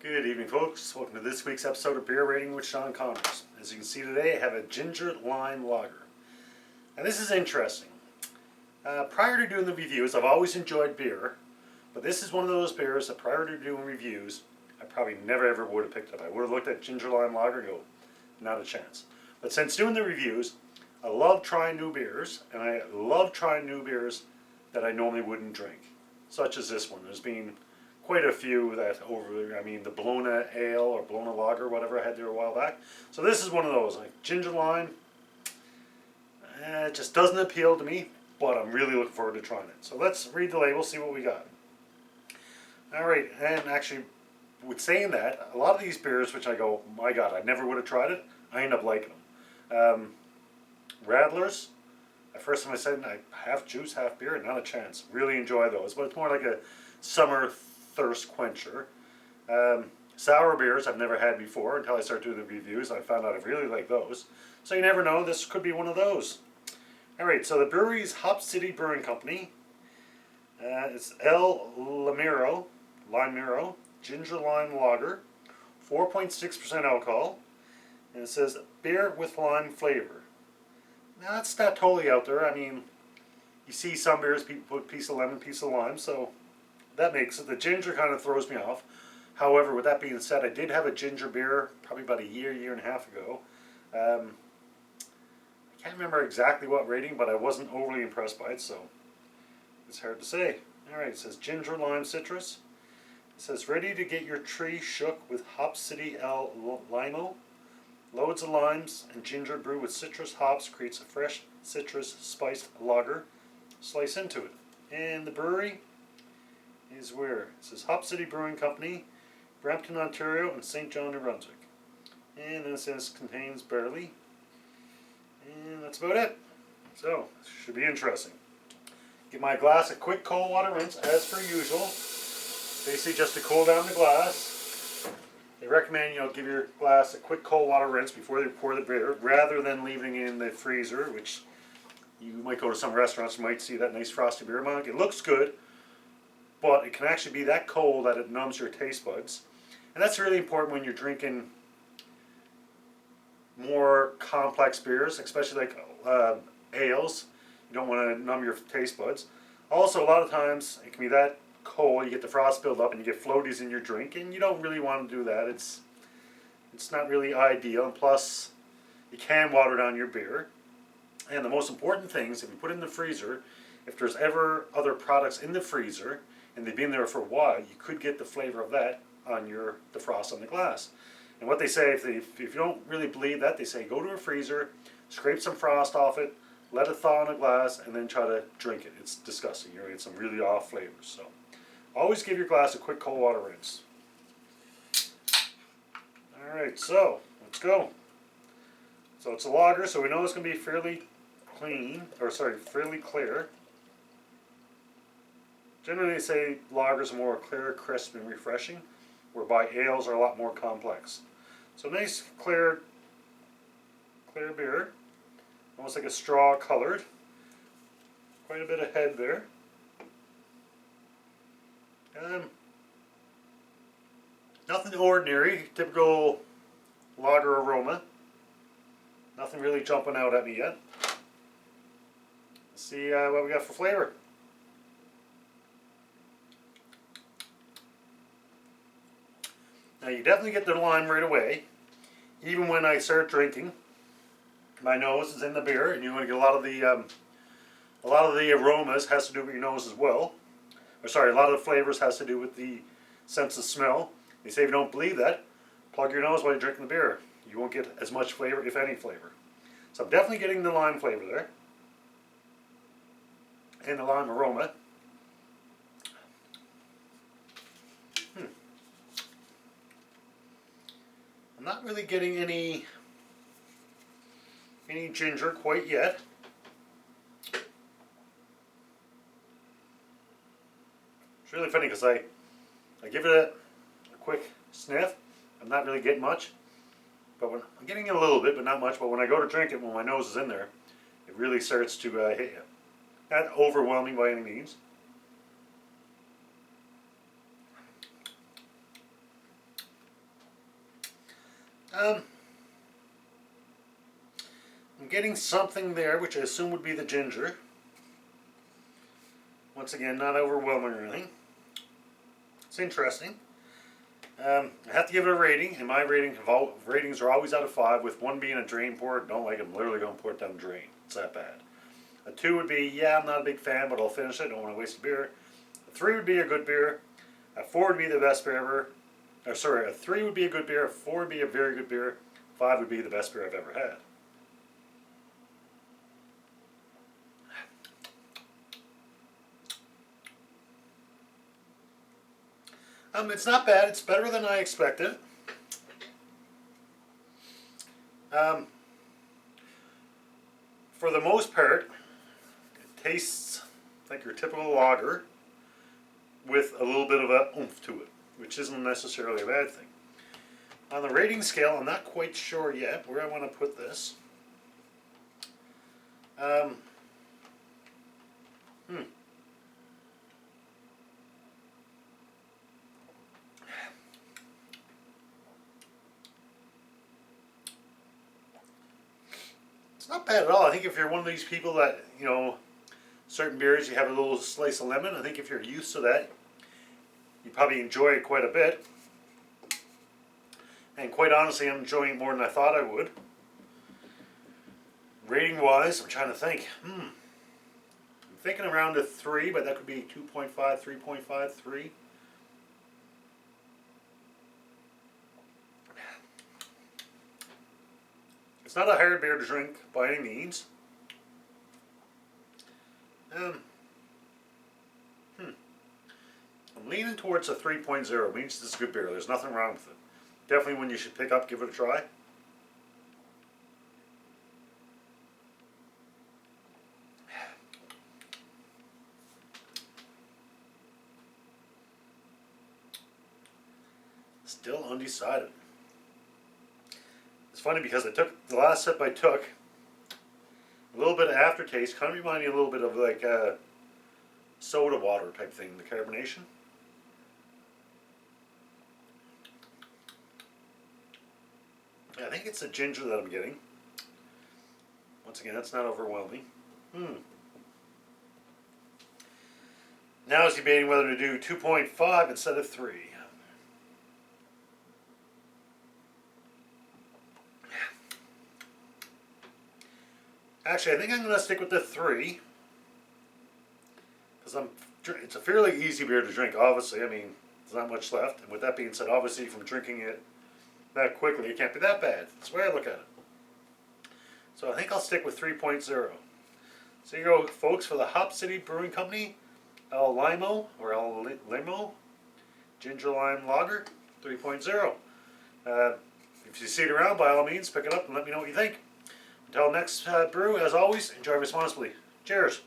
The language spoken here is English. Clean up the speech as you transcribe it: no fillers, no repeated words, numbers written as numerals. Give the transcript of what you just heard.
Good evening, folks. Welcome to this week's episode of Beer Rating with Sean Connors. As you can see today, I have a ginger lime lager. Now this is interesting. Prior to doing the reviews, I've always enjoyed beer, but this is one of those beers that prior to doing reviews, I probably never ever would have picked up. I would have looked at ginger lime lager and go, not a chance. But since doing the reviews, I love trying new beers, and I love trying new beers that I normally wouldn't drink, such as this one. There's been quite a few that the Bologna Ale or Bologna Lager, whatever I had there a while back. So this is one of those, like ginger lime. It just doesn't appeal to me, but I'm really looking forward to trying it. So let's read the label, see what we got. Alright, and actually, with saying that, a lot of these beers, which I go, my God, I never would have tried it, I end up liking them. Radlers, at first time I said, half juice, half beer, not a chance. Really enjoy those, but it's more like a summer thirst quencher. Sour beers I've never had before until I started doing the reviews. I found out I really like those. So you never know, this could be one of those. Alright, so the brewery is Hopcity Brewing Company. It's Limero, Ginger Lime Lager, 4.6% alcohol. And it says beer with lime flavor. Now that's not totally out there. I mean, you see some beers, people put a piece of lemon, piece of lime, so that makes it. The ginger kind of throws me off. However, with that being said, I did have a ginger beer probably about a year and a half ago. I can't remember exactly what rating, but I wasn't overly impressed by it, so it's hard to say. Alright, it says ginger lime citrus. It says ready to get your tree shook with Hopcity Limo. Loads of limes and ginger brew with citrus hops creates a fresh citrus spiced lager. Slice into it. And the brewery is where? It says Hopcity Brewing Company, Brampton, Ontario, and St. John, New Brunswick. And then it says contains barley. And that's about it. So, should be interesting. Give my glass a quick cold water rinse as per usual. Basically just to cool down the glass. They recommend give your glass a quick cold water rinse before you pour the beer, rather than leaving it in the freezer, which you might go to some restaurants, you might see that nice frosty beer mug. It looks good, but it can actually be that cold that it numbs your taste buds. And that's really important when you're drinking more complex beers, especially like ales. You don't want to numb your taste buds. Also, a lot of times it can be that cold, you get the frost build up and you get floaties in your drink, and you don't really want to do that. It's not really ideal, and plus you can water down your beer. And the most important things, if you put it in the freezer, if there's ever other products in the freezer and they've been there for a while, you could get the flavor of that on the frost on the glass. And what they say, if you don't really believe that, they say go to a freezer, scrape some frost off it, let it thaw in a glass, and then try to drink it. It's disgusting. You're going to get some really off flavors. So always give your glass a quick cold water rinse. Alright, so let's go. So it's a lager, so we know it's going to be fairly clear. Generally they say lagers are more clear, crisp, and refreshing, whereby ales are a lot more complex. So nice, clear beer, almost like a straw colored. Quite a bit of head there. Nothing ordinary, typical lager aroma. Nothing really jumping out at me yet. Let's see what we got for flavor. Now you definitely get the lime right away. Even when I start drinking, my nose is in the beer, and you're going to get a lot of the aromas has to do with your nose as well. Or sorry, a lot of the flavors has to do with the sense of smell. They say if you don't believe that, plug your nose while you're drinking the beer. You won't get as much flavor, if any flavor. So I'm definitely getting the lime flavor there. And the lime aroma. I'm not really getting any ginger quite yet. It's really funny because I give it a quick sniff. I'm not really getting much. But I'm getting a little bit, but not much. But when I go to drink it, when my nose is in there, it really starts to hit you. Not overwhelming by any means. I'm getting something there, which I assume would be the ginger. Once again, not overwhelming or anything. It's interesting. I have to give it a rating, and my ratings are always out of 5, with 1 being a drain pour. Don't like it, I'm literally going to pour it down the drain. It's that bad. A 2 would be, yeah, I'm not a big fan, but I'll finish it. I don't want to waste a beer. A 3 would be a good beer. A 4 would be the best beer ever. Or sorry, a 3 would be a good beer. A 4 would be a very good beer. 5 would be the best beer I've ever had. It's not bad. It's better than I expected. For the most part, it tastes like your typical lager with a little bit of a oomph to it, which isn't necessarily a bad thing. On the rating scale, I'm not quite sure yet where I want to put this. It's not bad at all. I think if you're one of these people that, certain beers you have a little slice of lemon, I think if you're used to that, you probably enjoy it quite a bit. And quite honestly, I'm enjoying it more than I thought I would. Rating wise, I'm trying to think. I'm thinking around a 3, but that could be 2.5, 3.5, 3. It's not a hard beer to drink by any means. I'm leaning towards a 3.0. It means it's a good beer. There's nothing wrong with it. Definitely one you should pick up, give it a try. Still undecided. It's funny because the last sip I took, a little bit of aftertaste, kind of reminded me a little bit of like a soda water type thing, the carbonation. Yeah, I think it's the ginger that I'm getting. Once again, that's not overwhelming. Now I was debating whether to do 2.5 instead of 3. Actually, I think I'm going to stick with the 3. Because it's a fairly easy beer to drink, obviously. I mean, there's not much left. And with that being said, obviously from drinking it that quickly, it can't be that bad. That's the way I look at it. So I think I'll stick with 3.0. So here you go, folks, for the Hopcity Brewing Company, El Limero Ginger Lime Lager 3.0. If you see it around, by all means, pick it up and let me know what you think. Until next brew, as always, enjoy responsibly. Cheers.